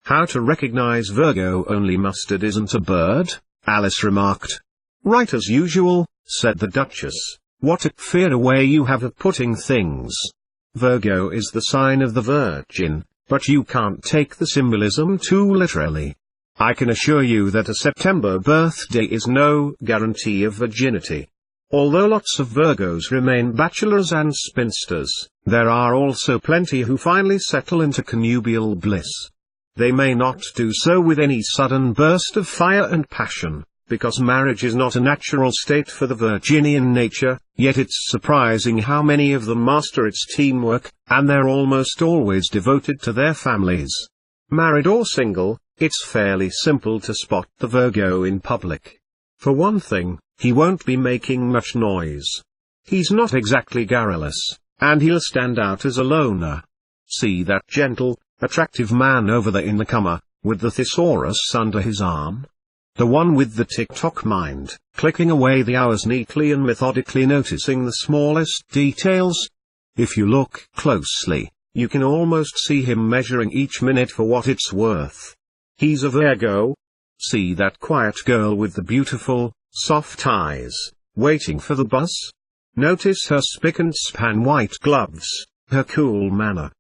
How to recognize Virgo? Only mustard isn't a bird, Alice remarked. Right as usual, said the Duchess. What a queer way you have of putting things. Virgo is the sign of the Virgin, but you can't take the symbolism too literally. I can assure you that a September birthday is no guarantee of virginity. Although lots of Virgos remain bachelors and spinsters, there are also plenty who finally settle into connubial bliss. They may not do so with any sudden burst of fire and passion, because marriage is not a natural state for the Virginian nature, yet it's surprising how many of them master its teamwork, and they're almost always devoted to their families. Married or single, it's fairly simple to spot the Virgo in public. For one thing, he won't be making much noise. He's not exactly garrulous, and he'll stand out as a loner. See that gentle, attractive man over there in the comer, with the thesaurus under his arm? The one with the tick-tock mind, clicking away the hours neatly and methodically, noticing the smallest details? If you look closely, you can almost see him measuring each minute for what it's worth. He's a Virgo. See that quiet girl with the beautiful, soft eyes, waiting for the bus? Notice her spick-and-span white gloves, her cool manner.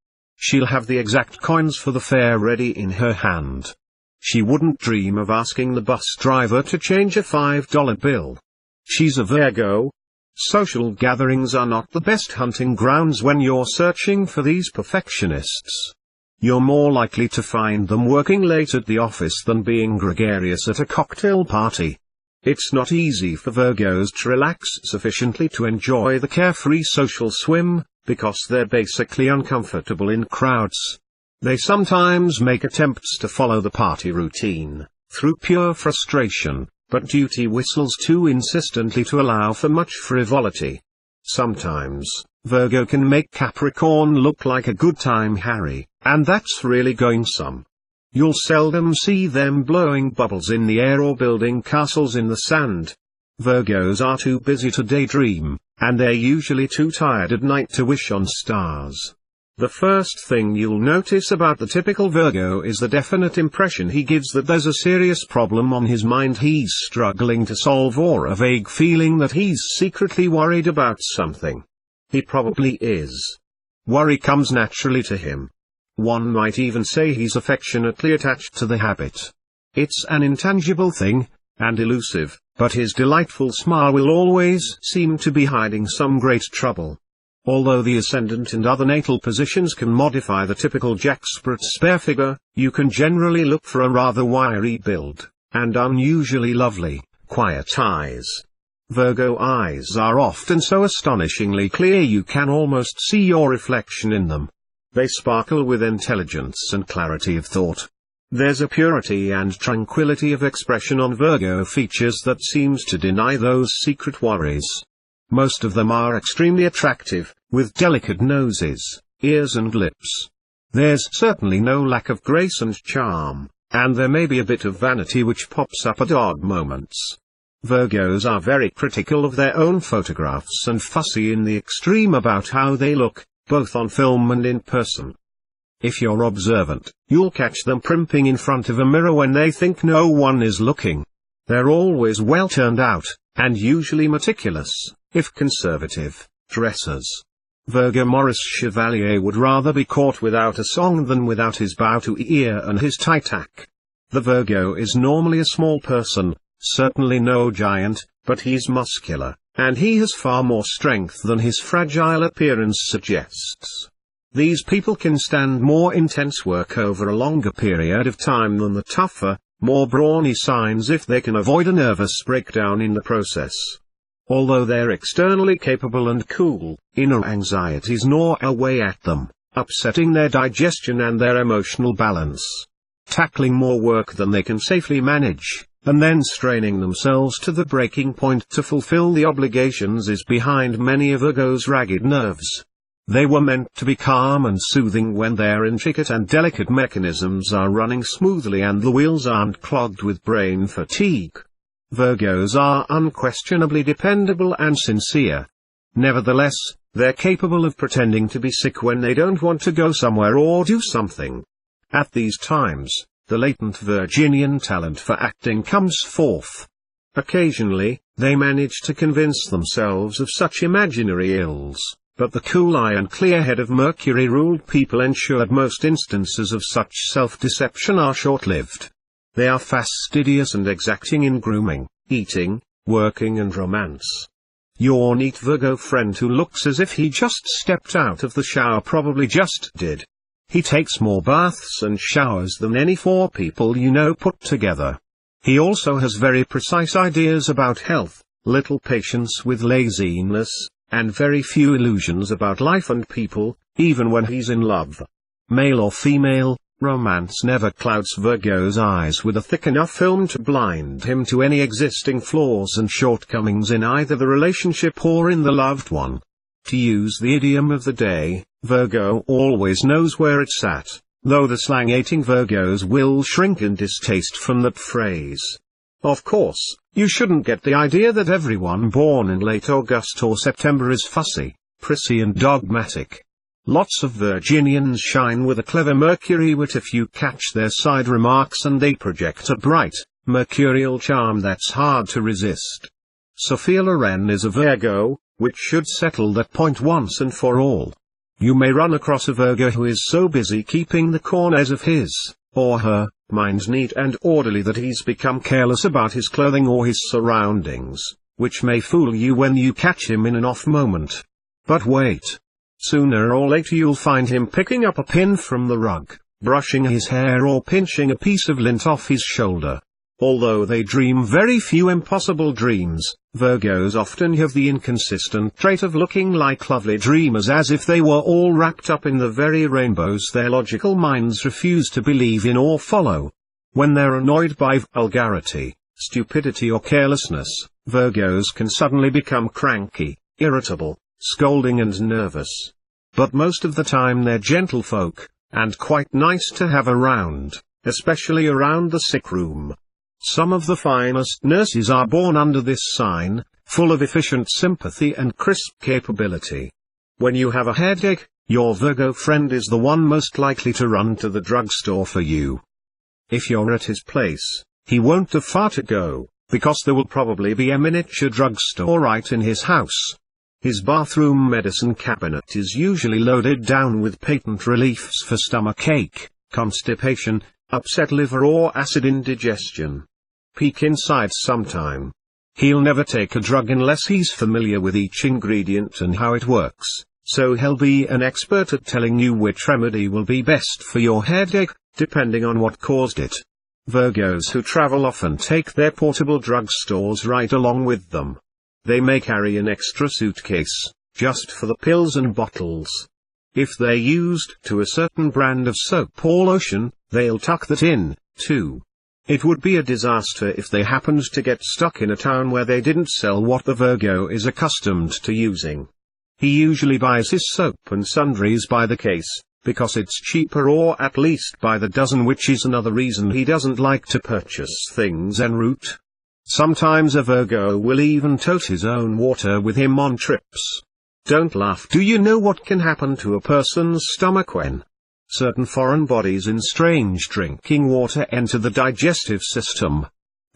She'll have the exact coins for the fare ready in her hand. She wouldn't dream of asking the bus driver to change a $5 bill. She's a Virgo. Social gatherings are not the best hunting grounds when you're searching for these perfectionists. You're more likely to find them working late at the office than being gregarious at a cocktail party. It's not easy for Virgos to relax sufficiently to enjoy the carefree social swim, because they're basically uncomfortable in crowds. They sometimes make attempts to follow the party routine, through pure frustration, but duty whistles too insistently to allow for much frivolity. Sometimes, Virgo can make Capricorn look like a good time Harry, and that's really going some. You'll seldom see them blowing bubbles in the air or building castles in the sand. Virgos are too busy to daydream, and they're usually too tired at night to wish on stars. The first thing you'll notice about the typical Virgo is the definite impression he gives that there's a serious problem on his mind he's struggling to solve, or a vague feeling that he's secretly worried about something. He probably is. Worry comes naturally to him. One might even say he's affectionately attached to the habit. It's an intangible thing, and elusive, but his delightful smile will always seem to be hiding some great trouble. Although the ascendant and other natal positions can modify the typical jackspot spare figure, you can generally look for a rather wiry build, and unusually lovely, quiet eyes. Virgo eyes are often so astonishingly clear you can almost see your reflection in them. They sparkle with intelligence and clarity of thought. There's a purity and tranquility of expression on Virgo features that seems to deny those secret worries. Most of them are extremely attractive, with delicate noses, ears and lips. There's certainly no lack of grace and charm, and there may be a bit of vanity which pops up at odd moments. Virgos are very critical of their own photographs and fussy in the extreme about how they look, both on film and in person. If you're observant, you'll catch them primping in front of a mirror when they think no one is looking. They're always well turned out, and usually meticulous, if conservative, dressers. Virgo Maurice Chevalier would rather be caught without a song than without his bow to ear and his tie tack. The Virgo is normally a small person, certainly no giant, but he's muscular, and he has far more strength than his fragile appearance suggests. These people can stand more intense work over a longer period of time than the tougher, more brawny signs if they can avoid a nervous breakdown in the process. Although they're externally capable and cool, inner anxieties gnaw away at them, upsetting their digestion and their emotional balance. Tackling more work than they can safely manage, and then straining themselves to the breaking point to fulfill the obligations is behind many of Virgo's ragged nerves. They were meant to be calm and soothing when their intricate and delicate mechanisms are running smoothly and the wheels aren't clogged with brain fatigue. Virgos are unquestionably dependable and sincere. Nevertheless, they're capable of pretending to be sick when they don't want to go somewhere or do something. At these times, the latent Virginian talent for acting comes forth. Occasionally, they manage to convince themselves of such imaginary ills, but the cool eye and clear head of Mercury-ruled people ensure that most instances of such self-deception are short-lived. They are fastidious and exacting in grooming, eating, working and romance. Your neat Virgo friend who looks as if he just stepped out of the shower probably just did. He takes more baths and showers than any 4 people you know put together. He also has very precise ideas about health, little patience with laziness, and very few illusions about life and people, even when he's in love. Male or female, romance never clouds Virgo's eyes with a thick enough film to blind him to any existing flaws and shortcomings in either the relationship or in the loved one. To use the idiom of the day, Virgo always knows where it's at, though the slang-hating Virgos will shrink in distaste from that phrase. Of course, you shouldn't get the idea that everyone born in late August or September is fussy, prissy and dogmatic. Lots of Virginians shine with a clever Mercury wit if you catch their side remarks, and they project a bright, mercurial charm that's hard to resist. Sophia Loren is a Virgo, which should settle that point once and for all. You may run across a Virgo who is so busy keeping the corners of his, or her, mind neat and orderly that he's become careless about his clothing or his surroundings, which may fool you when you catch him in an off moment. But wait. Sooner or later you'll find him picking up a pin from the rug, brushing his hair or pinching a piece of lint off his shoulder. Although they dream very few impossible dreams, Virgos often have the inconsistent trait of looking like lovely dreamers, as if they were all wrapped up in the very rainbows their logical minds refuse to believe in or follow. When they're annoyed by vulgarity, stupidity or carelessness, Virgos can suddenly become cranky, irritable, scolding and nervous. But most of the time they're gentlefolk, and quite nice to have around, especially around the sick room. Some of the finest nurses are born under this sign, full of efficient sympathy and crisp capability. When you have a headache, your Virgo friend is the one most likely to run to the drugstore for you. If you're at his place, he won't have far to go, because there will probably be a miniature drugstore right in his house. His bathroom medicine cabinet is usually loaded down with patent reliefs for stomachache, constipation, upset liver or acid indigestion. Peek inside sometime. He'll never take a drug unless he's familiar with each ingredient and how it works, so he'll be an expert at telling you which remedy will be best for your headache, depending on what caused it. Virgos who travel often take their portable drugstores right along with them. They may carry an extra suitcase, just for the pills and bottles. If they're used to a certain brand of soap or lotion, they'll tuck that in, too. It would be a disaster if they happened to get stuck in a town where they didn't sell what the Virgo is accustomed to using. He usually buys his soap and sundries by the case, because it's cheaper, or at least by the dozen, which is another reason he doesn't like to purchase things en route. Sometimes a Virgo will even tote his own water with him on trips. Don't laugh. Do you know what can happen to a person's stomach when certain foreign bodies in strange drinking water enter the digestive system?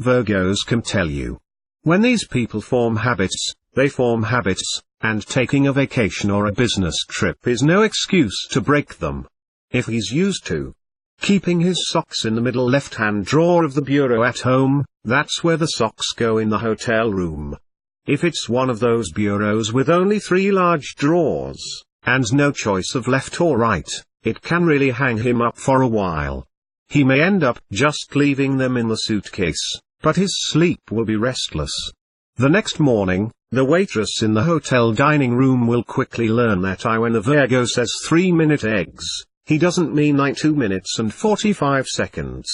Virgos can tell you. When these people form habits, they form habits, and taking a vacation or a business trip is no excuse to break them. If he's used to keeping his socks in the middle left-hand drawer of the bureau at home, that's where the socks go in the hotel room. If it's one of those bureaus with only 3 large drawers, and no choice of left or right, it can really hang him up for a while. He may end up just leaving them in the suitcase, but his sleep will be restless. The next morning, the waitress in the hotel dining room will quickly learn that when the Virgo says 3-minute eggs, he doesn't mean 2 minutes and 45 seconds.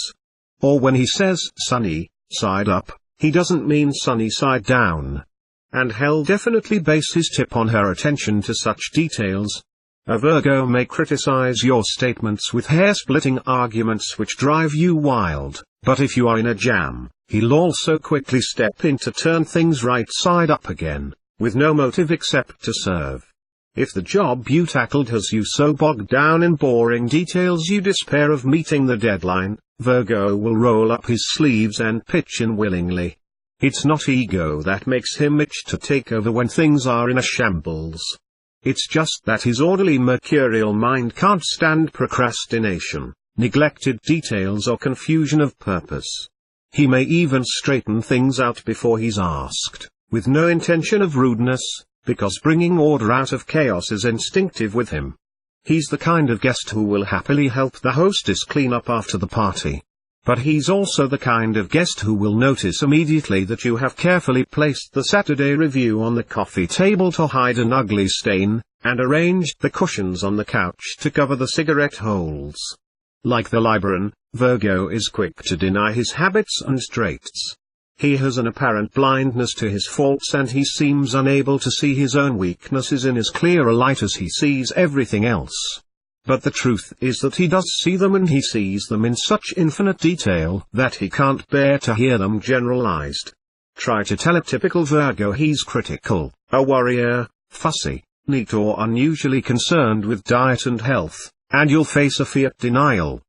Or when he says sunny side up, he doesn't mean sunny side down. And he'll definitely base his tip on her attention to such details. A Virgo may criticize your statements with hair-splitting arguments which drive you wild, but if you are in a jam, he'll also quickly step in to turn things right side up again, with no motive except to serve. If the job you tackled has you so bogged down in boring details you despair of meeting the deadline, Virgo will roll up his sleeves and pitch in willingly. It's not ego that makes him itch to take over when things are in a shambles. It's just that his orderly mercurial mind can't stand procrastination, neglected details or confusion of purpose. He may even straighten things out before he's asked, with no intention of rudeness, because bringing order out of chaos is instinctive with him. He's the kind of guest who will happily help the hostess clean up after the party. But he's also the kind of guest who will notice immediately that you have carefully placed the Saturday Review on the coffee table to hide an ugly stain, and arranged the cushions on the couch to cover the cigarette holes. Like the Libran, Virgo is quick to deny his habits and traits. He has an apparent blindness to his faults and he seems unable to see his own weaknesses in as clear a light as he sees everything else. But the truth is that he does see them, and he sees them in such infinite detail that he can't bear to hear them generalized. Try to tell a typical Virgo he's critical, a worrier, fussy, neat or unusually concerned with diet and health, and you'll face a fiat denial.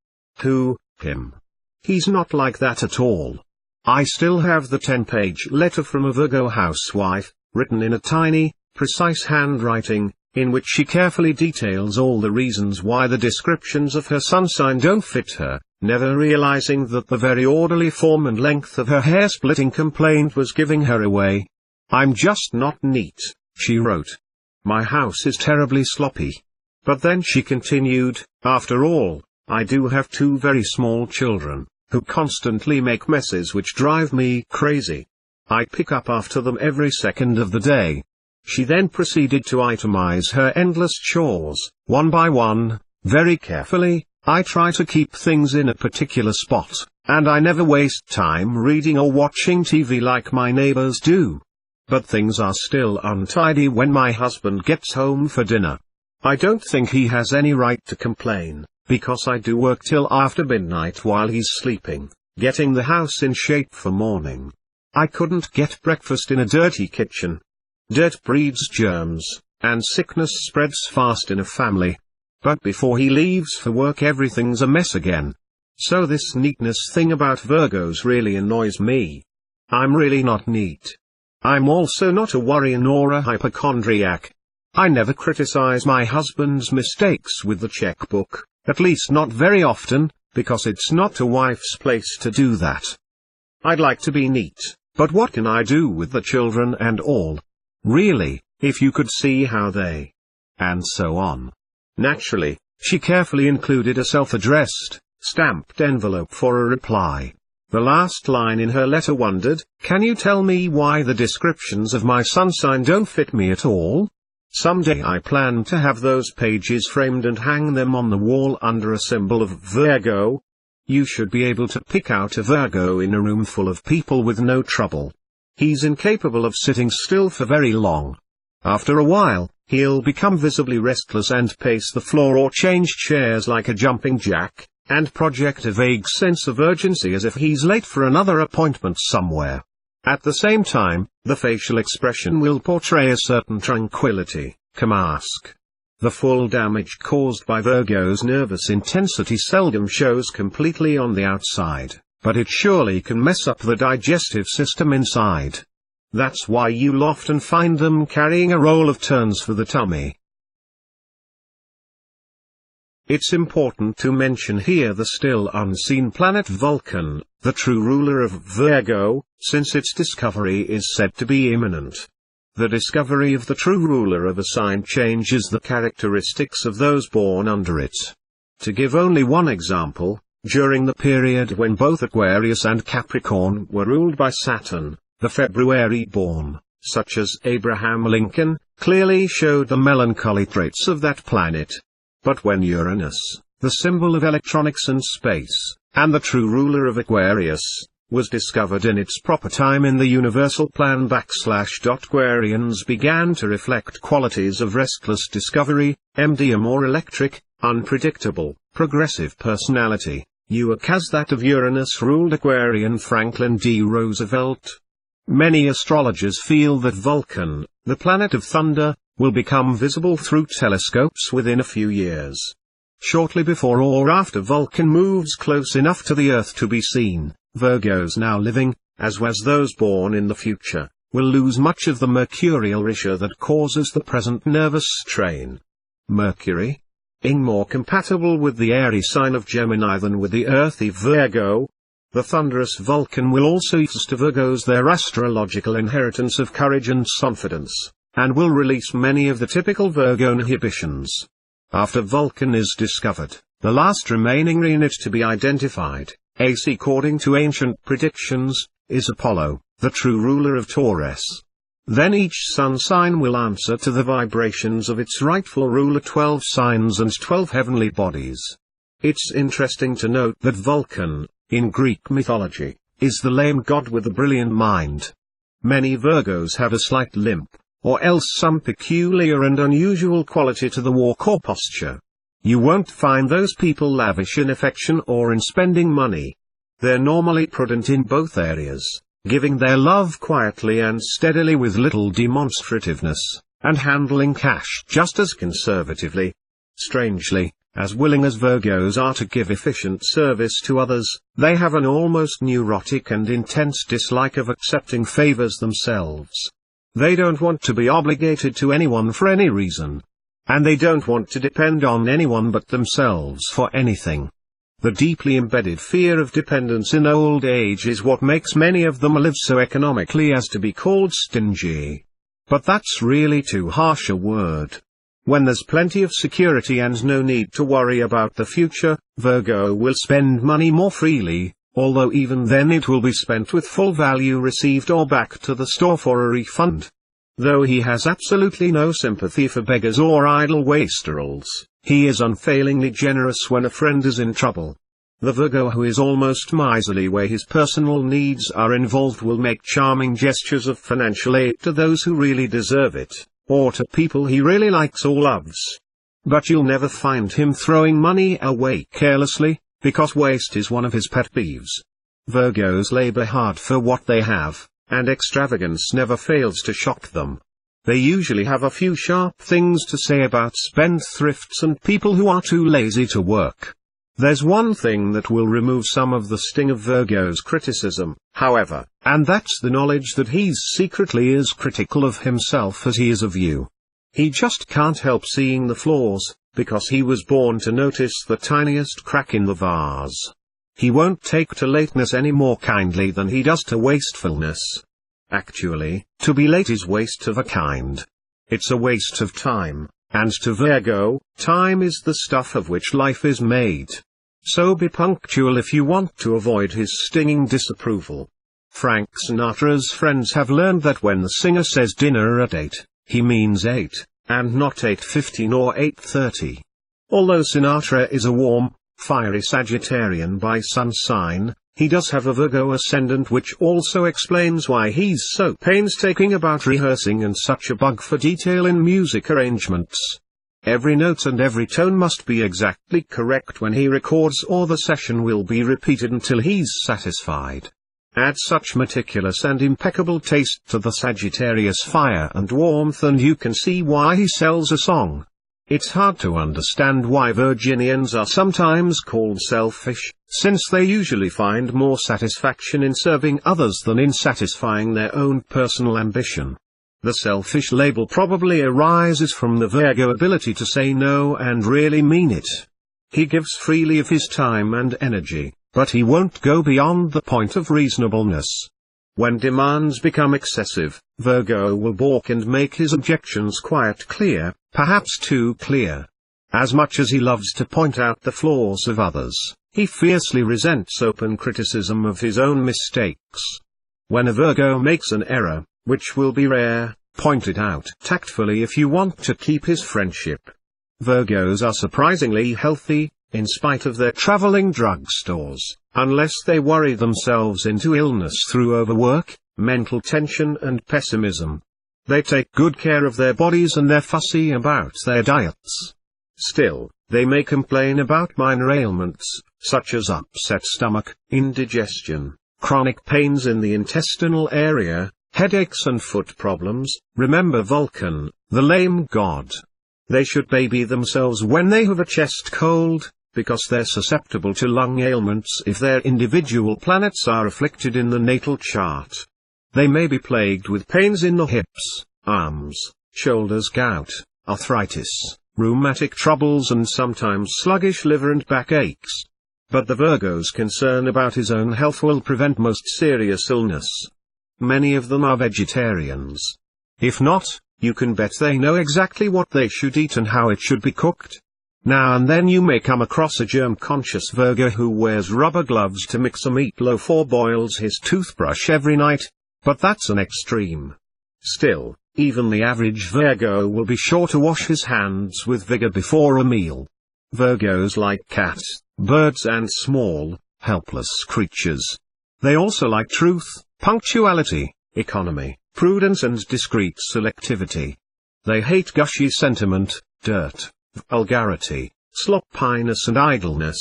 Who, him? He's not like that at all. I still have the 10-page letter from a Virgo housewife, written in a tiny, precise handwriting, in which she carefully details all the reasons why the descriptions of her sun sign don't fit her, never realizing that the very orderly form and length of her hair-splitting complaint was giving her away. "I'm just not neat," she wrote. "My house is terribly sloppy." But then she continued, "After all, I do have 2 very small children, who constantly make messes which drive me crazy. I pick up after them every second of the day." She then proceeded to itemize her endless chores, one by one, very carefully. "I try to keep things in a particular spot, and I never waste time reading or watching TV like my neighbors do. But things are still untidy when my husband gets home for dinner. I don't think he has any right to complain, because I do work till after midnight while he's sleeping, getting the house in shape for morning. I couldn't get breakfast in a dirty kitchen. Dirt breeds germs, and sickness spreads fast in a family. But before he leaves for work everything's a mess again. So this neatness thing about Virgos really annoys me. I'm really not neat. I'm also not a worrier nor a hypochondriac. I never criticize my husband's mistakes with the checkbook, at least not very often, because it's not a wife's place to do that. I'd like to be neat, but what can I do with the children and all? Really, if you could see how they..." And so on. Naturally, she carefully included a self-addressed, stamped envelope for a reply. The last line in her letter wondered, "Can you tell me why the descriptions of my sun sign don't fit me at all? Someday I plan to have those pages framed and hang them on the wall under a symbol of Virgo. You should be able to pick out a Virgo in a room full of people with no trouble. He's incapable of sitting still for very long. After a while, he'll become visibly restless and pace the floor or change chairs like a jumping jack, and project a vague sense of urgency as if he's late for another appointment somewhere. At the same time, the facial expression will portray a certain tranquility, Kamask. The full damage caused by Virgo's nervous intensity seldom shows completely on the outside, but it surely can mess up the digestive system inside. That's why you'll often find them carrying a roll of turns for the tummy. It's important to mention here the still unseen planet Vulcan, the true ruler of Virgo, since its discovery is said to be imminent. The discovery of the true ruler of a sign changes the characteristics of those born under it. To give only one example, during the period when both Aquarius and Capricorn were ruled by Saturn, the February-born, such as Abraham Lincoln, clearly showed the melancholy traits of that planet. But when Uranus, the symbol of electronics and space, and the true ruler of Aquarius, was discovered in its proper time in the universal plan / Aquarians began to reflect qualities of restless discovery, MDM or electric, unpredictable, progressive personality, as that of Uranus-ruled Aquarian Franklin D. Roosevelt. Many astrologers feel that Vulcan, the planet of thunder, will become visible through telescopes within a few years. Shortly before or after Vulcan moves close enough to the Earth to be seen, Virgos now living, as well as those born in the future, will lose much of the mercurial inertia that causes the present nervous strain. Mercury, being more compatible with the airy sign of Gemini than with the earthy Virgo, the thunderous Vulcan will also use to Virgos their astrological inheritance of courage and confidence, and will release many of the typical Virgo inhibitions. After Vulcan is discovered, the last remaining planet to be identified, according to ancient predictions, is Apollo, the true ruler of Taurus. Then each sun sign will answer to the vibrations of its rightful ruler, 12 signs and 12 heavenly bodies. It's interesting to note that Vulcan, in Greek mythology, is the lame god with a brilliant mind. Many Virgos have a slight limp, or else some peculiar and unusual quality to the walk or posture. You won't find those people lavish in affection or in spending money. They're normally prudent in both areas, giving their love quietly and steadily with little demonstrativeness, and handling cash just as conservatively. Strangely, as willing as Virgos are to give efficient service to others, they have an almost neurotic and intense dislike of accepting favors themselves. They don't want to be obligated to anyone for any reason. And they don't want to depend on anyone but themselves for anything. The deeply embedded fear of dependence in old age is what makes many of them live so economically as to be called stingy. But that's really too harsh a word. When there's plenty of security and no need to worry about the future, Virgo will spend money more freely, although even then it will be spent with full value received or back to the store for a refund. Though he has absolutely no sympathy for beggars or idle wastrels, he is unfailingly generous when a friend is in trouble. The Virgo who is almost miserly where his personal needs are involved will make charming gestures of financial aid to those who really deserve it, or to people he really likes or loves. But you'll never find him throwing money away carelessly, because waste is one of his pet peeves. Virgos labor hard for what they have, and extravagance never fails to shock them. They usually have a few sharp things to say about spendthrifts and people who are too lazy to work. There's one thing that will remove some of the sting of Virgo's criticism, however, and that's the knowledge that he's secretly as critical of himself as he is of you. He just can't help seeing the flaws, because he was born to notice the tiniest crack in the vase. He won't take to lateness any more kindly than he does to wastefulness. Actually, to be late is waste of a kind. It's a waste of time, and to Virgo, time is the stuff of which life is made. So be punctual if you want to avoid his stinging disapproval. Frank Sinatra's friends have learned that when the singer says dinner at 8, he means 8, and not 8:15 or 8:30. Although Sinatra is a warm, fiery Sagittarian by sun sign, he does have a Virgo ascendant, which also explains why he's so painstaking about rehearsing and such a bug for detail in music arrangements. Every note and every tone must be exactly correct when he records, or the session will be repeated until he's satisfied. Add such meticulous and impeccable taste to the Sagittarius fire and warmth and you can see why he sells a song. It's hard to understand why Virginians are sometimes called selfish, since they usually find more satisfaction in serving others than in satisfying their own personal ambition. The selfish label probably arises from the Virgo ability to say no and really mean it. He gives freely of his time and energy, but he won't go beyond the point of reasonableness. When demands become excessive, Virgo will balk and make his objections quite clear, perhaps too clear. As much as he loves to point out the flaws of others, he fiercely resents open criticism of his own mistakes. When a Virgo makes an error, which will be rare, point it out tactfully if you want to keep his friendship. Virgos are surprisingly healthy, in spite of their traveling drugstores, unless they worry themselves into illness through overwork, mental tension and pessimism. They take good care of their bodies and they're fussy about their diets. Still, they may complain about minor ailments, such as upset stomach, indigestion, chronic pains in the intestinal area, headaches and foot problems. Remember Vulcan, the lame god. They should baby themselves when they have a chest cold, because they're susceptible to lung ailments if their individual planets are afflicted in the natal chart. They may be plagued with pains in the hips, arms, shoulders, gout, arthritis, rheumatic troubles, and sometimes sluggish liver and back aches. But the Virgo's concern about his own health will prevent most serious illness. Many of them are vegetarians. If not, you can bet they know exactly what they should eat and how it should be cooked. Now and then you may come across a germ-conscious Virgo who wears rubber gloves to mix a meatloaf or boils his toothbrush every night, but that's an extreme. Still, even the average Virgo will be sure to wash his hands with vigor before a meal. Virgos like cats, birds and small, helpless creatures. They also like truth, punctuality, economy, prudence and discreet selectivity. They hate gushy sentiment, dirt, vulgarity, sloppiness and idleness.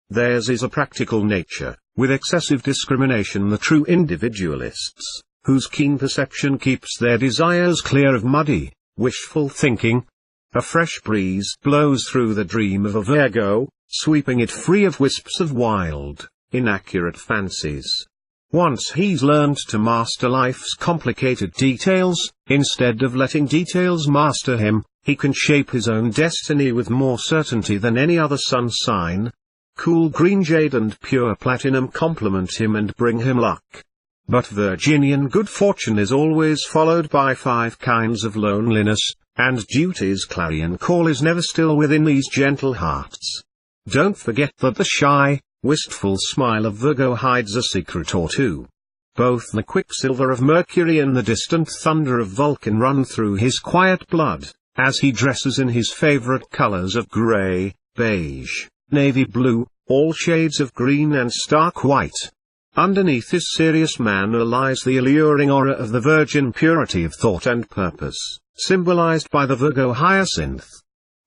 Theirs is a practical nature, with excessive discrimination. The true individualists, whose keen perception keeps their desires clear of muddy, wishful thinking. A fresh breeze blows through the dream of a Virgo, sweeping it free of wisps of wild, inaccurate fancies. Once he's learned to master life's complicated details, instead of letting details master him, he can shape his own destiny with more certainty than any other sun sign. Cool green jade and pure platinum complement him and bring him luck. But Virginian good fortune is always followed by 5 kinds of loneliness, and duty's clarion call is never still within these gentle hearts. Don't forget that the shy, wistful smile of Virgo hides a secret or two. Both the quicksilver of Mercury and the distant thunder of Vulcan run through his quiet blood, as he dresses in his favorite colors of gray, beige, navy blue, all shades of green and stark white. Underneath this serious manner lies the alluring aura of the virgin purity of thought and purpose, symbolized by the Virgo hyacinth.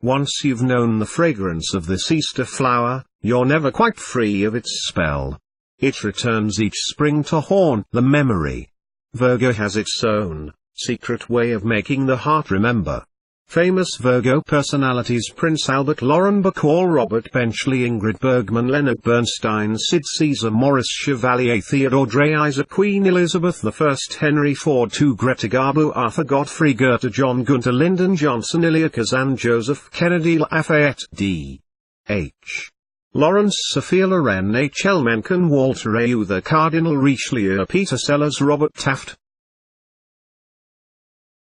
Once you've known the fragrance of this Easter flower, you're never quite free of its spell. It returns each spring to haunt the memory. Virgo has its own secret way of making the heart remember. Famous Virgo personalities: Prince Albert, Lauren Bacall, Robert Benchley, Ingrid Bergman, Leonard Bernstein, Sid Caesar, Maurice Chevalier, Theodore Dreiser, Queen Elizabeth I, Henry Ford II, Greta Garbo, Arthur Godfrey, Goethe, John Gunter, Lyndon Johnson, Elia Kazan, Joseph Kennedy, Lafayette, D.H. Lawrence, Sophia Loren, H. L. Mencken, Walter Ayuther, Cardinal Richelieu, Peter Sellers, Robert Taft,